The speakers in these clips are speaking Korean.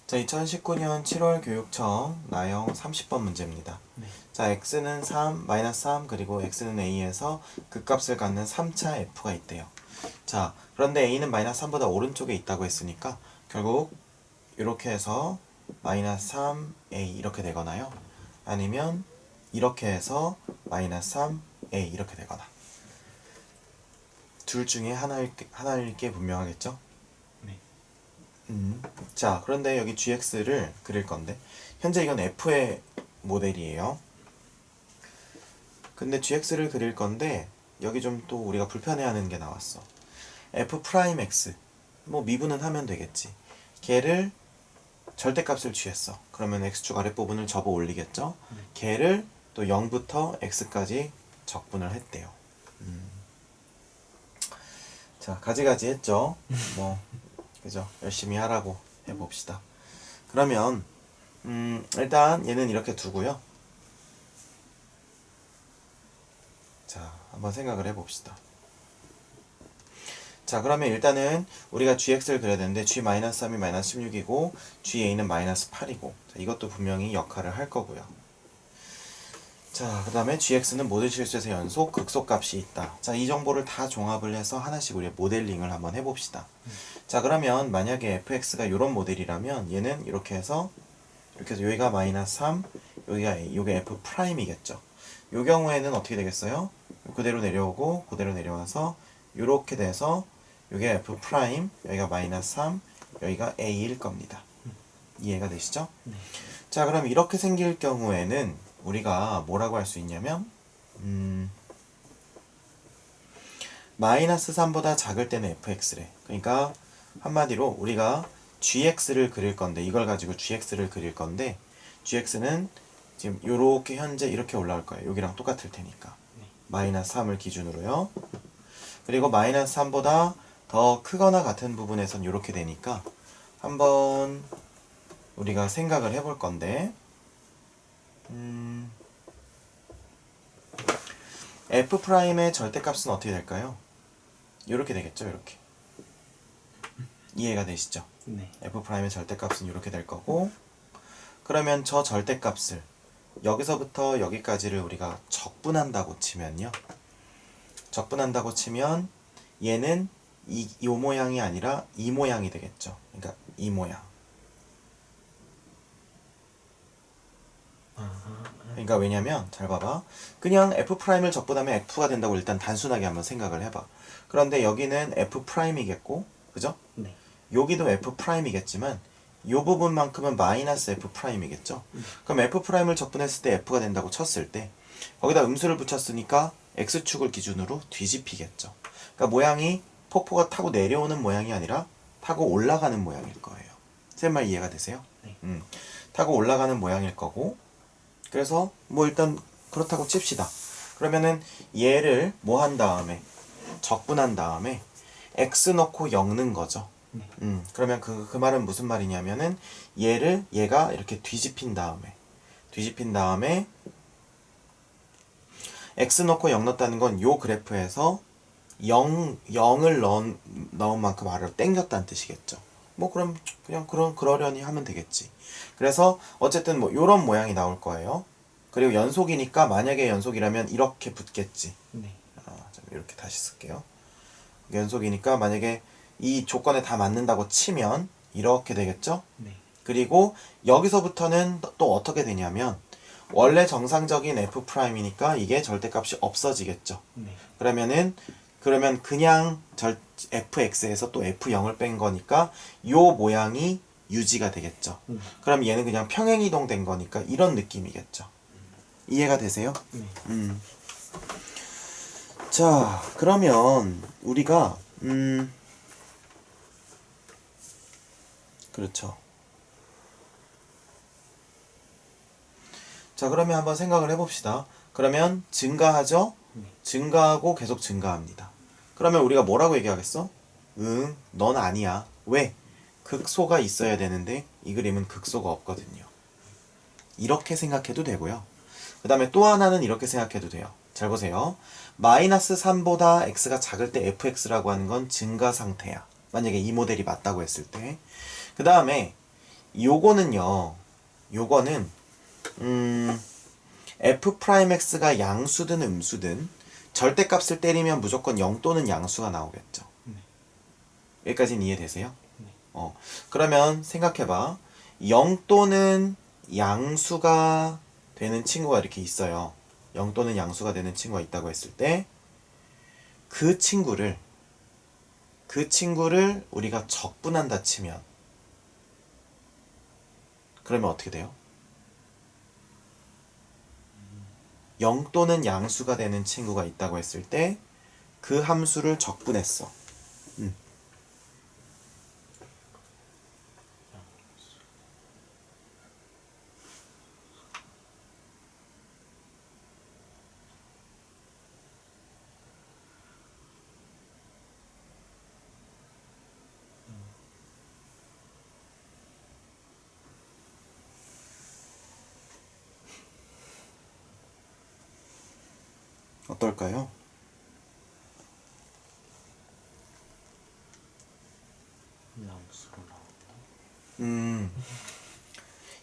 자, 2019년 7월 교육청 나형 30번 문제입니다. 네. 자, x는 3, 마이너스 3, 그리고 x는 a에서 극값을 갖는 3차 f가 있대요. 자, 그런데 a는 마이너스 3보다 오른쪽에 있다고 했으니까 결국 이렇게 해서 마이너스 3a 이렇게 되거나요. 아니면 이렇게 해서 마이너스 3a 이렇게 되거나 둘 중에 하나일 게 분명하겠죠? 네. 자, 그런데 여기 gx를 그릴 건데 현재 이건 f의 모델이에요. 근데 gx를 그릴 건데 여기 좀 또 우리가 불편해하는 게 나왔어. f'x 뭐 미분은 하면 되겠지. 걔를 절대값을 취했어. 그러면 x축 아랫부분을 접어 올리겠죠. 걔를 또 0부터 x까지 적분을 했대요. 자, 가지가지 했죠. 뭐 그죠? 열심히 하라고 해봅시다. 그러면 일단 얘는 이렇게 두고요. 자, 한번 생각을 해봅시다. 자, 그러면 일단은 우리가 gx를 그려야 되는데 g-3이 마이너스 16이고 ga는 마이너스 8이고 자, 이것도 분명히 역할을 할 거고요. 자, 그 다음에 gx는 모든 실수에서 연속 극소값이 있다. 자, 이 정보를 다 종합을 해서 하나씩 우리 모델링을 한번 해봅시다. 자, 그러면 만약에 fx가 이런 모델이라면 얘는 이렇게 해서 여기가 마이너스 3, 여기가 a, 요게 f 프라임이겠죠. 요 경우에는 어떻게 되겠어요? 그대로 내려오고 그대로 내려와서 이렇게 돼서 요게 f 프라임, 여기가 마이너스 3, 여기가 a일 겁니다. 이해가 되시죠? 네. 자, 그럼 이렇게 생길 경우에는 우리가 뭐라고 할 수 있냐면 마이너스 3보다 작을 때는 fx래. 그러니까 한마디로 우리가 gx를 그릴 건데 이걸 가지고 gx를 그릴 건데 gx는 지금 요렇게 현재 이렇게 올라올 거예요. 여기랑 똑같을 테니까. 마이너스 3을 기준으로요. 그리고 마이너스 3보다 더 크거나 같은 부분에선 이렇게 되니까 한번 우리가 생각을 해볼 건데 f'의 절대값은 어떻게 될까요? 이렇게 되겠죠. 이렇게 이해가 되시죠? 네. f'의 절대값은 이렇게 될 거고 그러면 저 절대값을 여기서부터 여기까지를 우리가 적분한다고 치면요. 적분한다고 치면 얘는 이 모양이 아니라 이 모양이 되겠죠. 그러니까 이 모양. 그러니까 왜냐면 잘 봐봐. 그냥 f'을 적분하면 f가 된다고 일단 단순하게 한번 생각을 해봐. 그런데 여기는 f'이겠고 그죠? 네. 여기도 f'이겠지만 요 부분만큼은 마이너스 f'이겠죠? 그럼 f'을 적분했을 때 f가 된다고 쳤을 때 거기다 음수를 붙였으니까 x축을 기준으로 뒤집히겠죠. 그러니까 모양이 폭포가 타고 내려오는 모양이 아니라 타고 올라가는 모양일 거예요. 제 말 이해가 되세요? 네. 타고 올라가는 모양일 거고 그래서 뭐 일단 그렇다고 칩시다. 그러면은 얘를 뭐 한 다음에 적분한 다음에 x 넣고 0 넣은 거죠. 네. 그러면 그 말은 무슨 말이냐면은 얘가 이렇게 뒤집힌 다음에 x 넣고 0 넣었다는 건 요 그래프에서 0을 넣은 만큼 아래로 당겼다는 뜻이겠죠. 뭐 그럼 그냥 그러려니 하면 되겠지. 그래서 어쨌든 뭐 요런 모양이 나올 거예요. 그리고 연속이니까 만약에 연속이라면 이렇게 붙겠지. 네. 이렇게 다시 쓸게요. 연속이니까 만약에 이 조건에 다 맞는다고 치면 이렇게 되겠죠? 네. 그리고 여기서부터는 또 어떻게 되냐면 원래 정상적인 f'이니까 이게 절대값이 없어지겠죠. 네. 그러면 그냥 fx에서 또 f0을 뺀 거니까 요 모양이 유지가 되겠죠. 그럼 얘는 그냥 평행이동 된 거니까 이런 느낌이겠죠. 이해가 되세요? 네. 자, 그러면 우리가 그렇죠. 자, 그러면 한번 생각을 해봅시다. 그러면 증가하죠? 증가하고 계속 증가합니다. 그러면 우리가 뭐라고 얘기하겠어? 응, 넌 아니야. 왜? 극소가 있어야 되는데 이 그림은 극소가 없거든요. 이렇게 생각해도 되고요. 그 다음에 또 하나는 이렇게 생각해도 돼요. 잘 보세요. 마이너스 3보다 x가 작을 때 fx라고 하는 건 증가 상태야. 만약에 이 모델이 맞다고 했을 때. 그 다음에 요거는 f'x가 양수든 음수든 절대값을 때리면 무조건 0 또는 양수가 나오겠죠. 여기까지는 이해되세요? 그러면 생각해봐. 0 또는 양수가 되는 친구가 이렇게 있어요. 0 또는 양수가 되는 친구가 있다고 했을 때 그 친구를 우리가 적분한다 치면 그러면 어떻게 돼요? 0 또는 양수가 되는 친구가 있다고 했을 때 그 함수를 적분했어. 어떨까요? 양수로 나오나?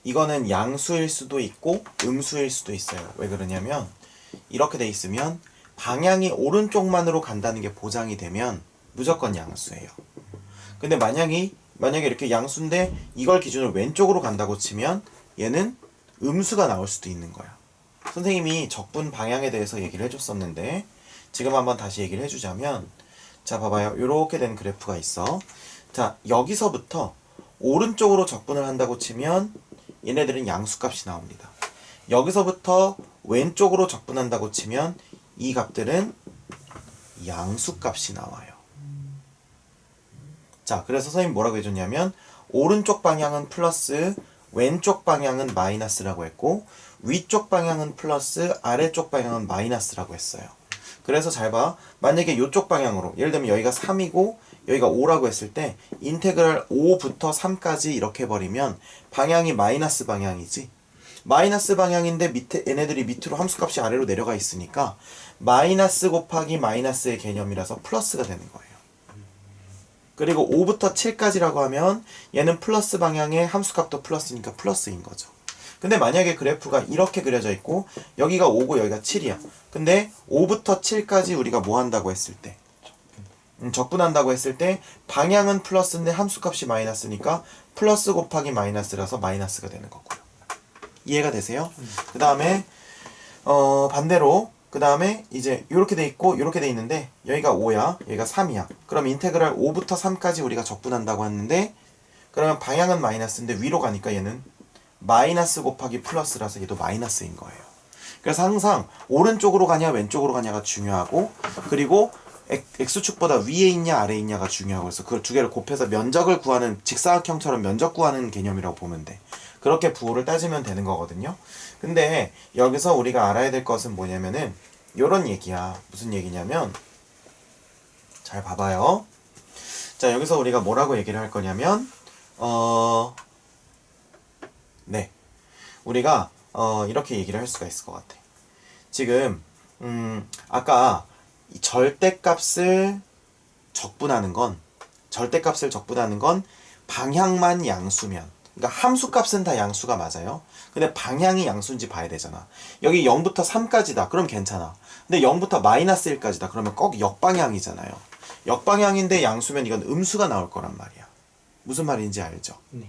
이거는 양수일 수도 있고 음수일 수도 있어요. 왜 그러냐면 이렇게 돼 있으면 방향이 오른쪽만으로 간다는 게 보장이 되면 무조건 양수예요. 근데 만약에 이렇게 양수인데 이걸 기준으로 왼쪽으로 간다고 치면 얘는 음수가 나올 수도 있는 거야. 선생님이 적분 방향에 대해서 얘기를 해줬었는데 지금 한번 다시 얘기를 해주자면 자 봐봐요. 이렇게 된 그래프가 있어. 자 여기서부터 오른쪽으로 적분을 한다고 치면 얘네들은 양수값이 나옵니다. 여기서부터 왼쪽으로 적분한다고 치면 이 값들은 양수값이 나와요. 자 그래서 선생님 뭐라고 해줬냐면 오른쪽 방향은 플러스 왼쪽 방향은 마이너스라고 했고 위쪽 방향은 플러스 아래쪽 방향은 마이너스라고 했어요. 그래서 잘 봐. 만약에 이쪽 방향으로 예를 들면 여기가 3이고 여기가 5라고 했을 때 인테그랄 5부터 3까지 이렇게 해버리면 방향이 마이너스 방향이지. 마이너스 방향인데 밑에 얘네들이 밑으로 함수값이 아래로 내려가 있으니까 마이너스 곱하기 마이너스의 개념이라서 플러스가 되는 거예요. 그리고 5부터 7까지라고 하면 얘는 플러스 방향의 함수값도 플러스니까 플러스인 거죠. 근데 만약에 그래프가 이렇게 그려져 있고 여기가 5고 여기가 7이야. 근데 5부터 7까지 우리가 뭐 한다고 했을 때 적분한다고 했을 때 방향은 플러스인데 함수값이 마이너스니까 플러스 곱하기 마이너스라서 마이너스가 되는 거고요. 이해가 되세요? 그 다음에 반대로 그 다음에 이제 이렇게 돼 있고 이렇게 돼 있는데 여기가 5야 여기가 3이야. 그럼 인테그랄 5부터 3까지 우리가 적분한다고 했는데 그러면 방향은 마이너스인데 위로 가니까 얘는 마이너스 곱하기 플러스라서 얘도 마이너스인 거예요. 그래서 항상 오른쪽으로 가냐 왼쪽으로 가냐가 중요하고 그리고 x축보다 위에 있냐 아래에 있냐가 중요하고 그래서 그걸 두 개를 곱해서 면적을 구하는 직사각형처럼 면적 구하는 개념이라고 보면 돼. 그렇게 부호를 따지면 되는 거거든요. 근데 여기서 우리가 알아야 될 것은 뭐냐면은 요런 얘기야. 무슨 얘기냐면 잘 봐봐요. 자 여기서 우리가 뭐라고 얘기를 할 거냐면 네 우리가 이렇게 얘기를 할 수가 있을 것 같아. 지금 아까 이 절대값을 적분하는 건 방향만 양수면 그러니까 함수값은 다 양수가 맞아요. 근데 방향이 양수인지 봐야 되잖아. 여기 0부터 3까지다. 그럼 괜찮아. 근데 0부터 마이너스 1까지다. 그러면 꼭 역방향이잖아요. 역방향인데 양수면 이건 음수가 나올 거란 말이야. 무슨 말인지 알죠? 네.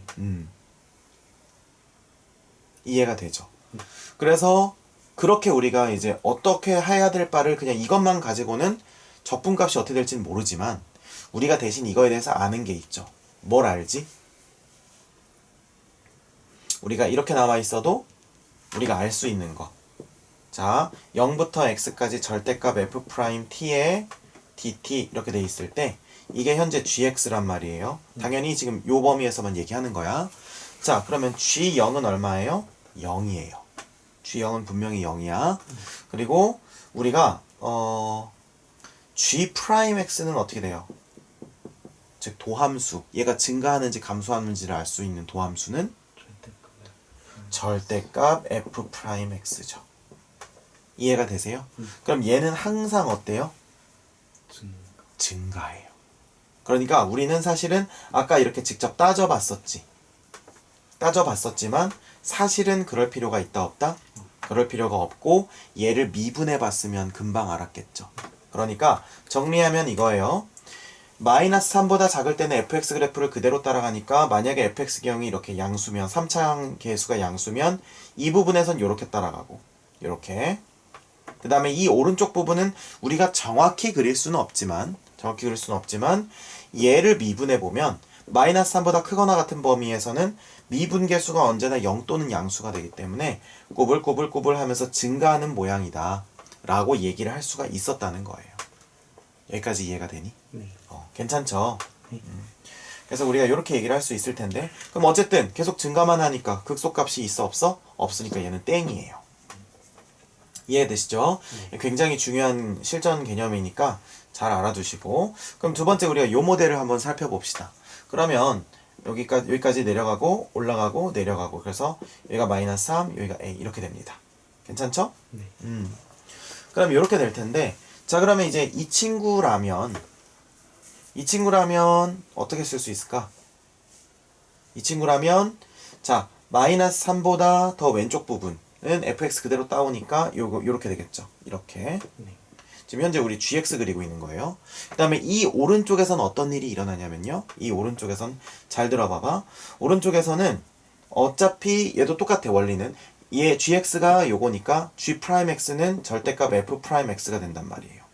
이해가 되죠? 그래서 그렇게 우리가 이제 어떻게 해야 될 바를 그냥 이것만 가지고는 적분값이 어떻게 될지는 모르지만 우리가 대신 이거에 대해서 아는 게 있죠. 뭘 알지? 우리가 이렇게 나와 있어도 우리가 알 수 있는 거. 자, 0부터 x까지 절대값 f't에 dt 이렇게 돼 있을 때 이게 현재 gx란 말이에요. 당연히 지금 요 범위에서만 얘기하는 거야. 자, 그러면 g0은 얼마예요? 0이에요. g0은 분명히 0이야. 그리고 우리가 g'x는 어떻게 돼요? 즉 도함수. 얘가 증가하는지 감소하는지를 알 수 있는 도함수는 절대값 f'x죠. 이해가 되세요? 그럼 얘는 항상 어때요? 증가해요. 그러니까 우리는 사실은 아까 이렇게 직접 따져봤었지. 따져봤었지만 사실은 그럴 필요가 있다 없다? 그럴 필요가 없고 얘를 미분해 봤으면 금방 알았겠죠. 그러니까 정리하면 이거예요. 마이너스 3보다 작을 때는 fx 그래프를 그대로 따라가니까 만약에 fx 경이 이렇게 양수면 3차항 계수가 양수면 이 부분에선 이렇게 따라가고 이렇게 그 다음에 이 오른쪽 부분은 우리가 정확히 그릴 수는 없지만 얘를 미분해 보면 마이너스 3보다 크거나 같은 범위에서는 미분계수가 언제나 0 또는 양수가 되기 때문에 꼬불꼬불꼬불 하면서 증가하는 모양이다 라고 얘기를 할 수가 있었다는 거예요. 여기까지 이해가 되니? 네. 괜찮죠? 네. 그래서 우리가 이렇게 얘기를 할 수 있을 텐데 그럼 어쨌든 계속 증가만 하니까 극소값이 있어 없어? 없으니까 얘는 땡이에요. 이해되시죠? 굉장히 중요한 실전 개념이니까 잘 알아두시고 그럼 두 번째 우리가 요 모델을 한번 살펴봅시다. 그러면 여기까지 내려가고 올라가고 내려가고 그래서 여기가 마이너스 3 여기가 a 이렇게 됩니다. 괜찮죠? 네. 그럼 이렇게 될 텐데 자 그러면 이제 이 친구라면 어떻게 쓸 수 있을까? 이 친구라면 자 마이너스 3보다 더 왼쪽 부분은 fx 그대로 따오니까 요렇게 되겠죠. 이렇게 네. 지금 현재 우리 gx 그리고 있는 거예요. 그 다음에 이 오른쪽에선 어떤 일이 일어나냐면요. 이 오른쪽에선 잘 들어봐봐. 오른쪽에서는 어차피 얘도 똑같아 원리는. 얘 gx가 요거니까 g'x는 절대값 f'x가 된단 말이에요.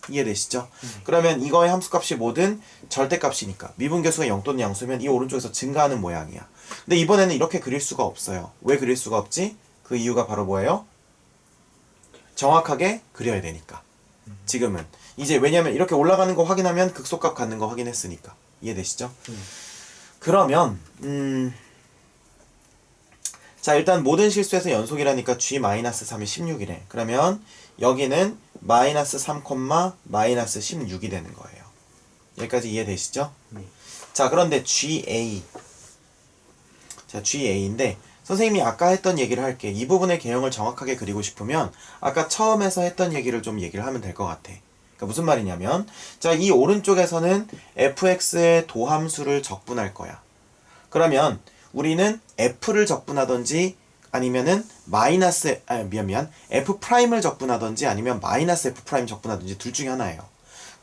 이해되시죠? 그러면 이거의 함수값이 뭐든 절대값이니까 미분계수가 0 또는 양수면 이 오른쪽에서 증가하는 모양이야. 근데 이번에는 이렇게 그릴 수가 없어요. 왜 그릴 수가 없지? 그 이유가 바로 뭐예요? 정확하게 그려야 되니까. 지금은 이제 왜냐면 이렇게 올라가는 거 확인하면 극소값 갖는 거 확인했으니까. 이해되시죠? 그러면 자 일단 모든 실수에서 연속이라니까 g-3이 16이래. 그러면 여기는 마이너스 3, 마이너스 16이 되는 거예요. 여기까지 이해되시죠? 네. 자 그런데 GA 자 GA인데 선생님이 아까 했던 얘기를 할게. 이 부분의 개형을 정확하게 그리고 싶으면 아까 처음에서 했던 얘기를 좀 얘기를 하면 될 것 같아. 그러니까 무슨 말이냐면 자 이 오른쪽에서는 fx의 도함수를 적분할 거야. 그러면 우리는 f를 적분하던지 아니면은 f 프라임을 적분하던지 아니면 마이너스 f 프라임 적분하던지 둘 중에 하나예요.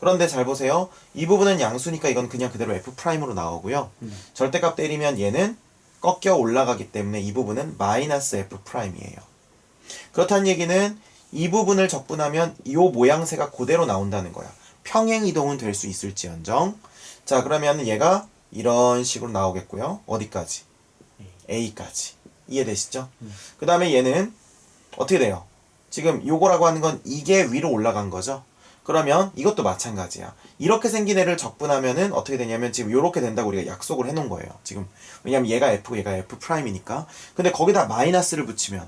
그런데 잘 보세요. 이 부분은 양수니까 이건 그냥 그대로 f 프라임으로 나오고요. 절대값 때리면 얘는 꺾여 올라가기 때문에 이 부분은 마이너스 f 프라임이에요. 그렇다는 얘기는 이 부분을 적분하면 이 모양새가 그대로 나온다는 거야. 평행 이동은 될 수 있을지언정. 자 그러면 얘가 이런 식으로 나오겠고요. 어디까지? A까지. 이해되시죠? 그 다음에 얘는 어떻게 돼요? 지금 요거라고 하는 건 이게 위로 올라간 거죠? 그러면 이것도 마찬가지야. 이렇게 생긴 애를 적분하면은 어떻게 되냐면 지금 요렇게 된다고 우리가 약속을 해놓은 거예요. 지금 왜냐면 얘가 F, 얘가 F 프라임이니까. 근데 거기다 마이너스를 붙이면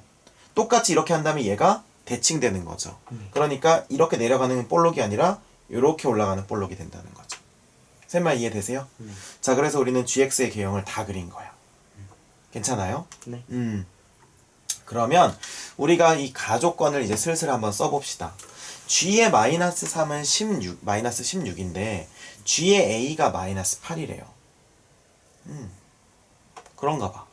똑같이 이렇게 한 다음에 얘가 대칭되는 거죠. 그러니까 이렇게 내려가는 볼록이 아니라 요렇게 올라가는 볼록이 된다는 거죠. 셋말 이해되세요? 자 그래서 우리는 gx의 개형을 다 그린 거야. 괜찮아요? 네. 그러면 우리가 이 가족권을 이제 슬슬 한번 써봅시다. g의 마이너스 3은 16, 마이너스 16인데 g의 a가 마이너스 8이래요. 그런가 봐.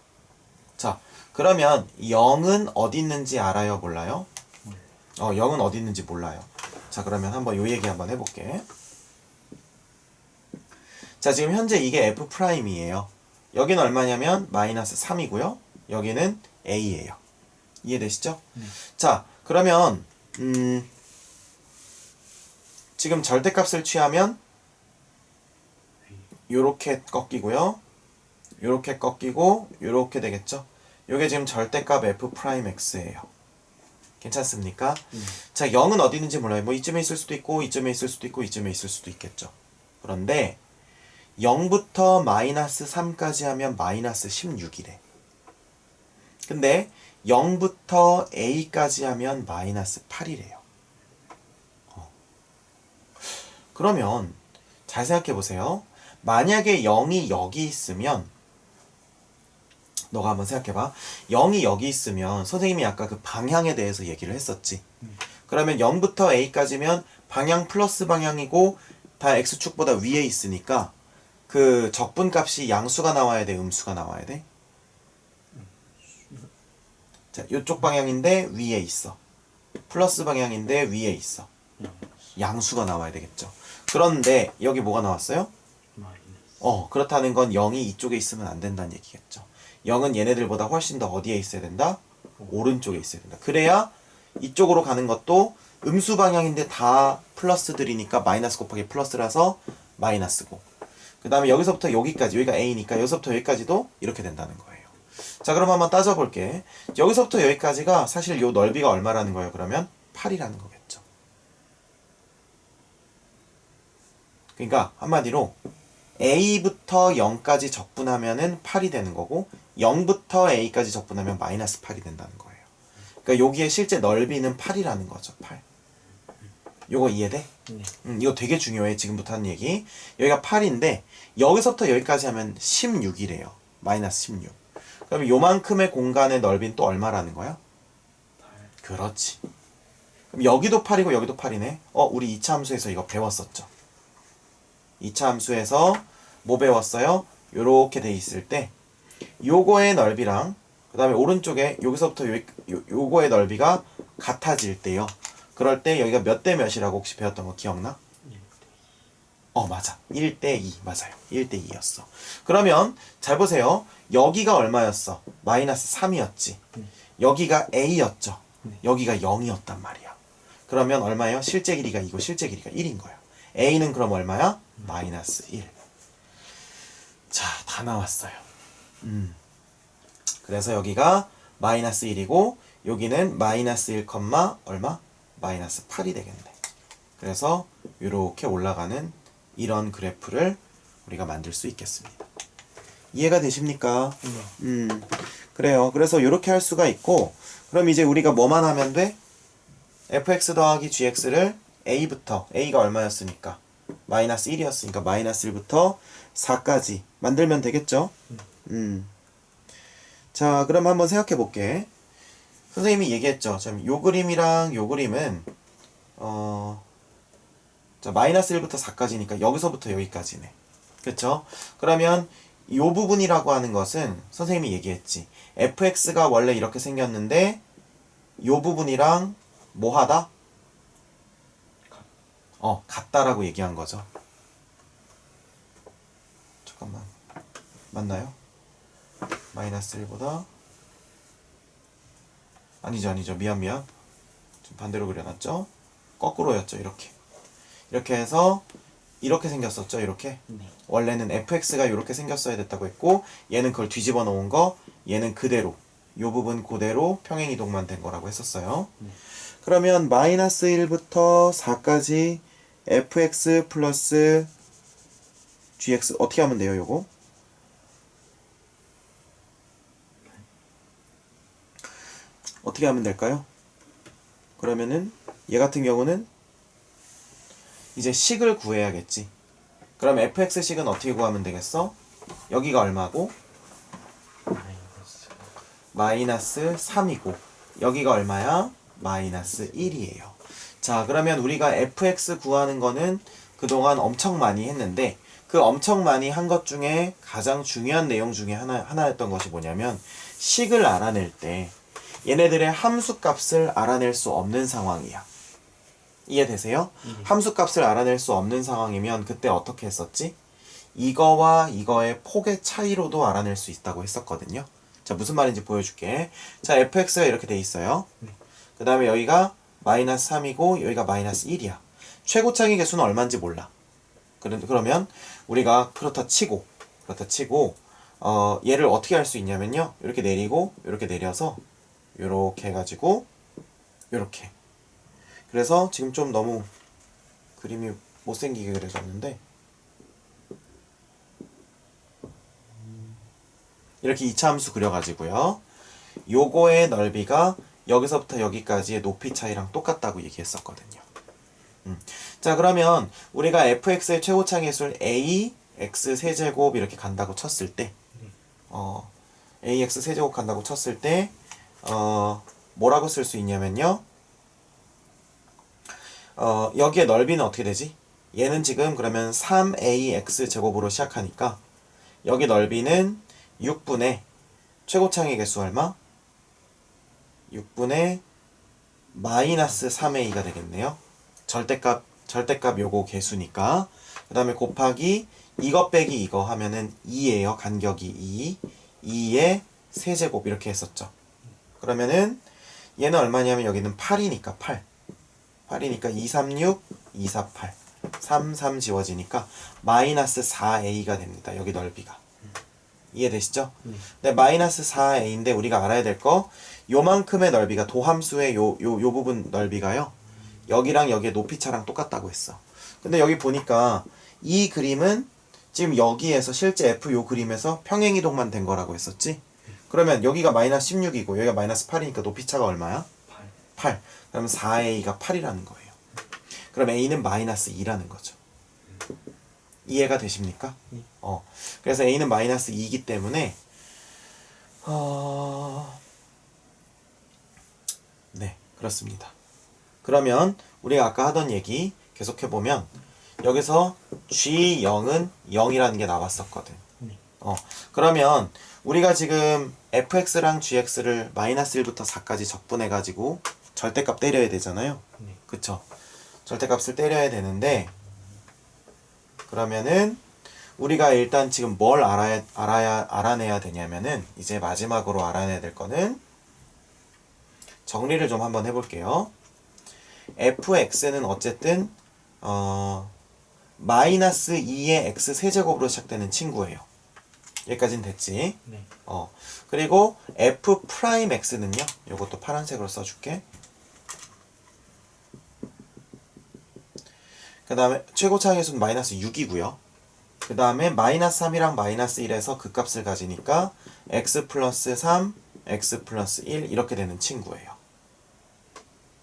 자, 그러면 0은 어디 있는지 알아요? 몰라요? 0은 어디 있는지 몰라요. 자, 그러면 한번 요 얘기 한번 해볼게. 자, 지금 현재 이게 f 프라임이에요. 여기는 얼마냐면 마이너스 3이고요. 여기는 a예요. 이해되시죠? 자, 그러면 지금 절대값을 취하면 요렇게 꺾이고요. 요렇게 꺾이고 요렇게 되겠죠? 요게 지금 절대값 f 프라임 x예요. 괜찮습니까? 자, 0은 어디 있는지 몰라요. 뭐 이쯤에 있을 수도 있고 이쯤에 있을 수도 있고 이쯤에 있을 수도 있겠죠. 그런데 0부터 마이너스 3까지 하면 마이너스 16이래. 근데 0부터 a까지 하면 마이너스 8이래요. 그러면 잘 생각해 보세요. 만약에 0이 여기 있으면 너가 한번 생각해봐. 0이 여기 있으면 선생님이 아까 그 방향에 대해서 얘기를 했었지. 그러면 0부터 a까지면 방향 플러스 방향이고 다 x축보다 위에 있으니까 그 적분값이 양수가 나와야 돼? 음수가 나와야 돼? 자, 요쪽 방향인데 위에 있어. 플러스 방향인데 위에 있어. 양수가 나와야 되겠죠. 그런데 여기 뭐가 나왔어요? 그렇다는 건 0이 이쪽에 있으면 안 된다는 얘기겠죠. 0은 얘네들보다 훨씬 더 어디에 있어야 된다? 오른쪽에 있어야 된다. 그래야 이쪽으로 가는 것도 음수 방향인데 다 플러스들이니까 마이너스 곱하기 플러스라서 마이너스고, 그 다음에 여기서부터 여기까지, 여기가 A니까 여기서부터 여기까지도 이렇게 된다는 거예요. 자, 그럼 한번 따져볼게. 여기서부터 여기까지가 사실 요 넓이가 얼마라는 거예요? 그러면 8이라는 거겠죠. 그러니까 한마디로 A부터 0까지 적분하면은 8이 되는 거고 0부터 A까지 적분하면 마이너스 8이 된다는 거예요. 그러니까 여기에 실제 넓이는 8이라는 거죠. 8. 요거 이해돼? 네. 이거 되게 중요해. 지금부터 하는 얘기. 여기가 8인데 여기서부터 여기까지 하면 16이래요. 마이너스 16. 그럼 요만큼의 공간의 넓이는 또 얼마라는 거야? 8. 그렇지. 그럼 여기도 8이고 여기도 8이네. 우리 2차 함수에서 이거 배웠었죠. 2차 함수에서 뭐 배웠어요? 요렇게 돼 있을 때 요거의 넓이랑 그 다음에 오른쪽에 여기서부터 요거의 넓이가 같아질 때요. 그럴 때 여기가 몇 대 몇이라고 혹시 배웠던 거 기억나? 1대2. 맞아. 1대2. 맞아요. 1대2였어. 그러면 잘 보세요. 여기가 얼마였어? 마이너스 3이었지. 여기가 A였죠. 여기가 0이었단 말이야. 그러면 얼마예요? 실제 길이가 2고 실제 길이가 1인 거야. A는 그럼 얼마야? 마이너스 1. 자, 다 나왔어요. 그래서 여기가 마이너스 1이고 여기는 마이너스 1, 얼마? 마이너스 8이 되겠네. 그래서 이렇게 올라가는 이런 그래프를 우리가 만들 수 있겠습니다. 이해가 되십니까? 그래요. 그래서 이렇게 할 수가 있고, 그럼 이제 우리가 뭐만 하면 돼? fx 더하기 gx를 a부터, a가 얼마였으니까? 마이너스 1이었으니까 마이너스 1부터 4까지 만들면 되겠죠? 자, 그럼 한번 생각해 볼게. 선생님이 얘기했죠. 요 그림이랑 요 그림은 자, 마이너스 1부터 4까지니까 여기서부터 여기까지네. 그쵸? 그러면 요 부분이라고 하는 것은 선생님이 얘기했지. fx가 원래 이렇게 생겼는데 요 부분이랑 뭐 하다? 같다라고 얘기한 거죠. 잠깐만. 맞나요? 마이너스 1보다 아니죠. 미안. 좀 반대로 그려놨죠? 거꾸로였죠. 이렇게 해서 이렇게 생겼었죠. 이렇게. 네. 원래는 fx가 이렇게 생겼어야 됐다고 했고 얘는 그걸 뒤집어 놓은 거, 얘는 그대로 요 부분 그대로 평행이동만 된 거라고 했었어요. 그러면 마이너스 1부터 4까지 fx 플러스 gx 어떻게 하면 돼요? 요거? 어떻게 하면 될까요? 그러면은 얘 같은 경우는 이제 식을 구해야겠지. 그럼 fx식은 어떻게 구하면 되겠어? 여기가 얼마고? 마이너스 3이고 여기가 얼마야? 마이너스 1이에요. 자, 그러면 우리가 fx 구하는 거는 그동안 엄청 많이 했는데 그 엄청 많이 한 것 중에 가장 중요한 내용 중에 하나였던 것이 뭐냐면 식을 알아낼 때 얘네들의 함수값을 알아낼 수 없는 상황이야. 이해되세요? 함수값을 알아낼 수 없는 상황이면 그때 어떻게 했었지? 이거와 이거의 폭의 차이로도 알아낼 수 있다고 했었거든요. 자, 무슨 말인지 보여줄게. 자, fx가 이렇게 돼 있어요. 그 다음에 여기가 마이너스 3이고 여기가 마이너스 1이야. 최고차기 개수는 얼마인지 몰라. 그러면 우리가 그렇다 치고 얘를 어떻게 할 수 있냐면요. 이렇게 내리고 이렇게 내려서 이렇게 해가지고 이렇게. 그래서 지금 좀 너무 그림이 못생기게 그려졌는데 이렇게 2차 함수 그려가지고요. 요거의 넓이가 여기서부터 여기까지의 높이 차이랑 똑같다고 얘기했었거든요. 자, 그러면 우리가 fx의 최고차기 계수를 a x 세제곱 이렇게 간다고 쳤을 때 ax 세제곱 간다고 쳤을 때 뭐라고 쓸 수 있냐면요. 여기에 넓이는 어떻게 되지? 얘는 지금 그러면 3ax 제곱으로 시작하니까 여기 넓이는 6분의 최고차기 개수 얼마? 6분의 마이너스 3a가 되겠네요. 절대값 요거 개수니까. 그 다음에 곱하기 이거 빼기 이거 하면은 2예요. 간격이 2의 세제곱 이렇게 했었죠. 그러면은 얘는 얼마냐면 여기는 8이니까 8이니까 236, 248 3 지워지니까 마이너스 4a가 됩니다. 여기 넓이가. 이해되시죠? 근데 마이너스 4a인데 우리가 알아야 될 거 요만큼의 넓이가 도함수의 요 부분 넓이가요. 여기랑 여기의 높이차랑 똑같다고 했어. 근데 여기 보니까 이 그림은 지금 여기에서 실제 f 요 그림에서 평행이동만 된 거라고 했었지? 그러면 여기가 마이너스 16이고 여기가 마이너스 8이니까 높이차가 얼마야? 8. 그럼 4a가 8이라는 거예요. 그럼 a는 마이너스 2라는 거죠. 이해가 되십니까? 그래서 a는 마이너스 2이기 때문에 네, 그렇습니다. 그러면 우리가 아까 하던 얘기 계속해보면 여기서 G0은 0이라는 게 나왔었거든. 그러면 우리가 지금 fx랑 gx를 마이너스 1부터 4까지 적분해가지고 절대값 때려야 되잖아요. 그쵸? 절대값을 때려야 되는데 그러면은 우리가 일단 지금 뭘 알아내야 되냐면은 이제 마지막으로 알아내야 될 거는 정리를 좀 한번 해볼게요. fx는 어쨌든 마이너스 2의 x 세제곱으로 시작되는 친구예요. 여기까지는 됐지? 네. 그리고 f 프라임 x는요. 요것도 파란색으로 써줄게. 그 다음에 최고차항의 수는 마이너스 6이고요. 그 다음에 마이너스 3이랑 마이너스 1에서 그 값을 가지니까 x 플러스 3, x 플러스 1 이렇게 되는 친구예요.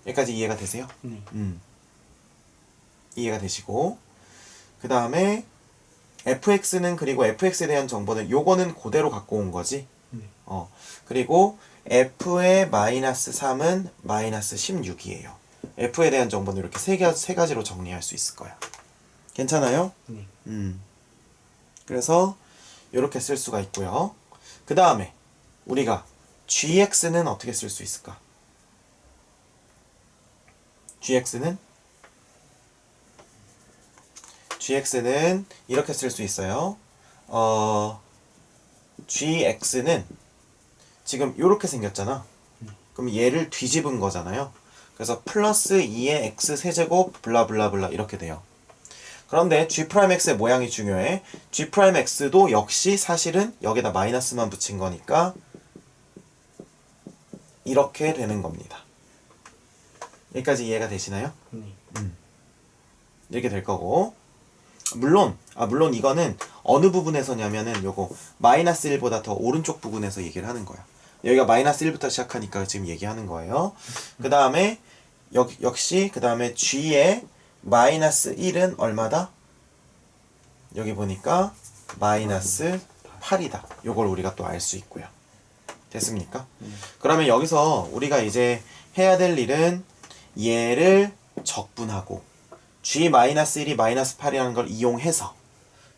여기까지 이해가 되세요? 네. 이해가 되시고 그 다음에 fx는 그리고 fx에 대한 정보는 요거는 그대로 갖고 온 거지. 네. 그리고 f의 마이너스 3은 마이너스 16이에요. f에 대한 정보는 이렇게 세 가지로 정리할 수 있을 거야. 괜찮아요? 네. 그래서 이렇게 쓸 수가 있고요. 그 다음에 우리가 gx는 어떻게 쓸 수 있을까? gx는 이렇게 쓸 수 있어요. gx는 지금 이렇게 생겼잖아. 그럼 얘를 뒤집은 거잖아요. 그래서 플러스 2의 x 세제곱 블라블라블라 이렇게 돼요. 그런데 g'x의 모양이 중요해. g'x도 역시 사실은 여기다 마이너스만 붙인 거니까 이렇게 되는 겁니다. 여기까지 이해가 되시나요? 네. 이렇게 될 거고 물론 이거는 어느 부분에서냐면은 요거 마이너스 1보다 더 오른쪽 부분에서 얘기를 하는 거야. 여기가 마이너스 1부터 시작하니까 지금 얘기하는 거예요. 그 다음에 역시 그 다음에 g의 마이너스 1은 얼마다? 여기 보니까 마이너스 8이다. 요걸 우리가 또 알 수 있고요. 됐습니까? 그러면 여기서 우리가 이제 해야 될 일은 얘를 적분하고 g-1이 마이너스 8이라는 걸 이용해서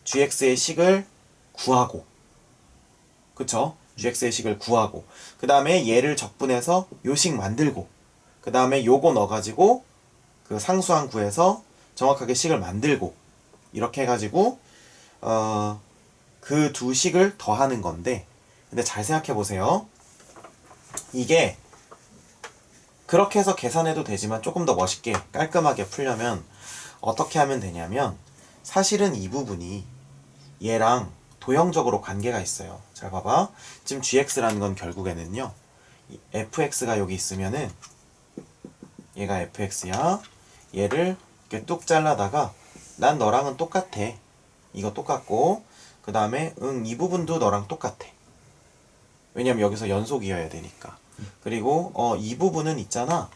gx의 식을 구하고 그쵸? gx의 식을 구하고 그 다음에 얘를 적분해서 요 식 만들고 그 다음에 요거 넣어가지고 그 상수항 구해서 정확하게 식을 만들고 이렇게 해가지고 그 두 식을 더하는 건데 근데 잘 생각해 보세요. 이게 그렇게 해서 계산해도 되지만 조금 더 멋있게 깔끔하게 풀려면 어떻게 하면 되냐면 사실은 이 부분이 얘랑 도형적으로 관계가 있어요. 잘 봐봐. 지금 gx라는 건 결국에는요. fx가 여기 있으면은 얘가 fx야. 얘를 이렇게 뚝 잘라다가 난 너랑은 똑같아. 이거 똑같고 그 다음에 이 부분도 너랑 똑같아. 왜냐면 여기서 연속이어야 되니까. 그리고 이 부분은 있잖아.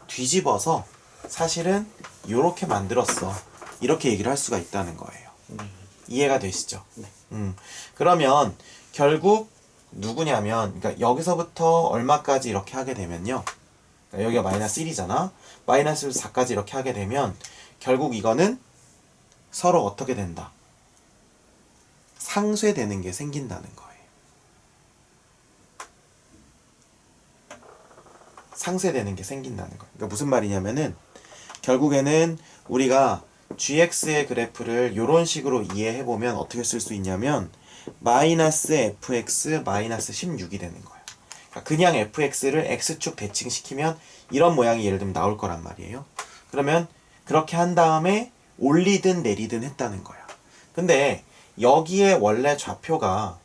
뒤집어서 사실은 요렇게 만들었어. 이렇게 얘기를 할 수가 있다는 거예요. 이해가 되시죠? 네. 그러면 결국 누구냐면 그러니까 여기서부터 얼마까지 이렇게 하게 되면요. 그러니까 여기가 마이너스 1이잖아. 마이너스 4까지 이렇게 하게 되면 결국 이거는 서로 어떻게 된다? 상쇄되는 게 생긴다는 거예요. 상쇄되는 게 생긴다는 거예요. 그러니까 무슨 말이냐면은 결국에는 우리가 gx의 그래프를 이런 식으로 이해해보면 어떻게 쓸 수 있냐면 마이너스 fx 마이너스 16이 되는 거예요. 그러니까 그냥 fx를 x축 대칭시키면 이런 모양이 예를 들면 나올 거란 말이에요. 그러면 그렇게 한 다음에 올리든 내리든 했다는 거야. 근데 여기에 원래 좌표가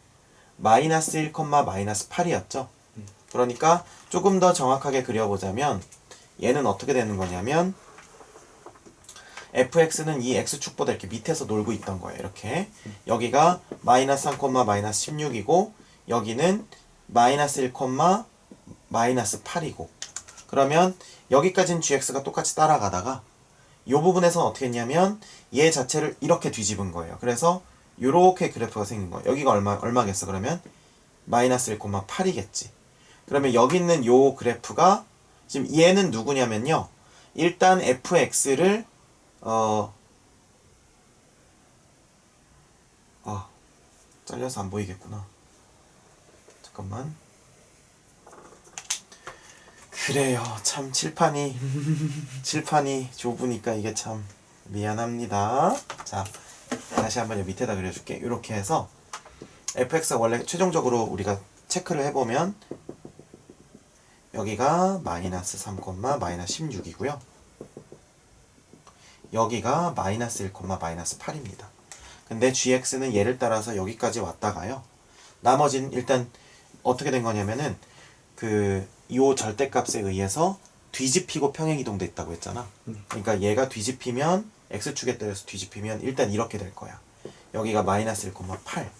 마이너스 1, 마이너스 8이었죠. 그러니까 조금 더 정확하게 그려보자면 얘는 어떻게 되는 거냐면 fx는 이 x축보다 이렇게 밑에서 놀고 있던 거예요. 이렇게 여기가 마이너스 3, 마이너스 16이고 여기는 마이너스 1, 마이너스 8이고 그러면 여기까지는 gx가 똑같이 따라가다가 이 부분에서는 어떻게 했냐면 얘 자체를 이렇게 뒤집은 거예요. 그래서 이렇게 그래프가 생긴 거예요. 여기가 얼마겠어? 그러면 마이너스 1, 8이겠지. 그러면 여기 있는 요 그래프가 지금 얘는 누구냐면요. 일단 fx를 잘려서 안 보이겠구나. 잠깐만. 그래요. 참 칠판이 좁으니까 이게 참 미안합니다. 자, 다시 한번 여기 밑에다 그려줄게. 이렇게 해서 fx가 원래 최종적으로 우리가 체크를 해보면 여기가 마이너스 3, 마이너스 16이고요. 여기가 마이너스 1, 마이너스 8입니다. 근데 gx는 얘를 따라서 여기까지 왔다가요. 나머지는 일단 어떻게 된 거냐면은 요 절대값에 의해서 뒤집히고 평행이동돼 있다고 했잖아. 그러니까 얘가 뒤집히면 x축에 따라서 뒤집히면 일단 이렇게 될 거야. 여기가 마이너스 1, 8.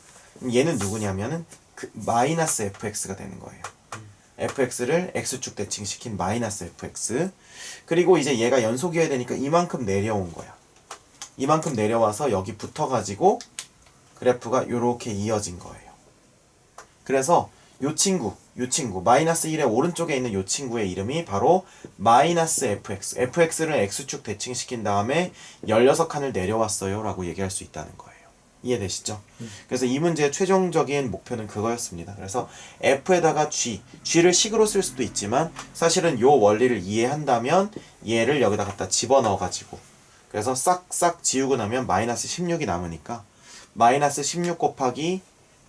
얘는 누구냐면은 마이너스 fx가 되는 거예요. fx를 x축 대칭시킨 마이너스 fx. 그리고 이제 얘가 연속이어야 되니까 이만큼 내려온 거야. 이만큼 내려와서 여기 붙어가지고 그래프가 요렇게 이어진 거예요. 그래서 요 친구 마이너스 1의 오른쪽에 있는 요 친구의 이름이 바로 마이너스 fx를 x축 대칭시킨 다음에 16칸을 내려왔어요 라고 얘기할 수 있다는 거예요. 이해되시죠? 그래서 이 문제의 최종적인 목표는 그거였습니다. 그래서 f에다가 g를 식으로 쓸 수도 있지만 사실은 요 원리를 이해한다면 얘를 여기다 갖다 집어넣어가지고 그래서 싹싹 지우고 나면 마이너스 16이 남으니까 마이너스 16 곱하기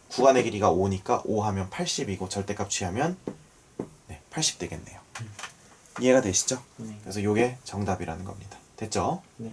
구간의 길이가 5니까 5 하면 80이고 절대값 취하면 80 되겠네요. 이해가 되시죠? 그래서 요게 정답이라는 겁니다. 됐죠? 네.